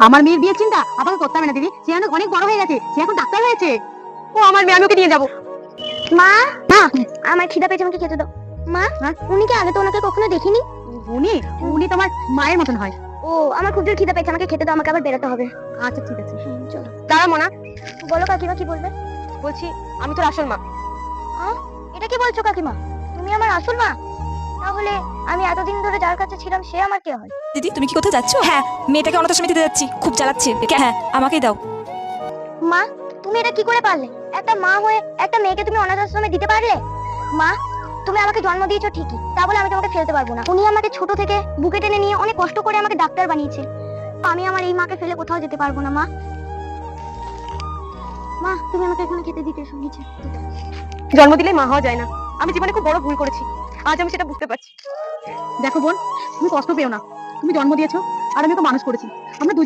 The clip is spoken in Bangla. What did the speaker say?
আমার মেয়ের বিয়ের চিন্তা আপনাকে করতে হবে না দিদি, সে অনেক বড় হয়ে গেছে, সে এখন ডাক্তার হয়েছে। ও আমার মেয়ে, আমি ওকে নিয়ে যাবো। মা আমার খিদা পেয়েছে, আমাকে খেতে দাও। মা উনি কি আগে তো ওনাকে কখনো দেখিনি। উনি উনি তোমার মায়ের মতন হয়। ও আমার খুব জোর খিদা পেয়েছে, আমাকে খেতে দাও, আমাকে আবার বেরোতে হবে। আচ্ছা ঠিক আছে, চলো। দাঁড়া মোনা। বলো কাকিমা, কি বলবে? বলছি আমি তোর আসল মা। এটা কি বলছো কাকিমা, তুমি আমার আসল মা? তাহলে আমি এতদিন ধরে যার কাছে ছিলাম সে আমার কে হয়? দিদি তুমি কি কোথাও যাচ্ছো? হ্যাঁ, মেয়েটাকে অনাথ আশ্রমে দিতে যাচ্ছি, খুব জ্বালাচ্ছে। হ্যাঁ, আমাকেই দাও। মা তুমি এটা কি করে পারলে? একটা মা হয়ে একটা মেয়েকে তুমি অনাথ আশ্রমে দিতে পারলে? মা তুমি আমাকে জন্ম দিয়েছো ঠিকই, তা বলে আমি তোমাকে ফেলতে পারবো না। উনি আমাকে ছোট থেকে বুকে টেনে নিয়ে অনেক কষ্ট করে আমাকে ডাক্তার বানিয়েছে। আমি আমার এই মাকে ফেলে কোথাও যেতে পারবো না। মা মা তুমি আমাকে এখানে খেতে দিতে এসো নিচে। জন্ম দিলে মা হওয়া যায় না, আমি জীবনে খুব বড় ভুল করেছি, আজ আমি সেটা বুঝতে পারছি। দেখো বোন, তুমি কষ্ট পেও না, তুমি জন্ম দিয়েছো আর আমি ওকে মানুষ করেছি, আমরা দুজন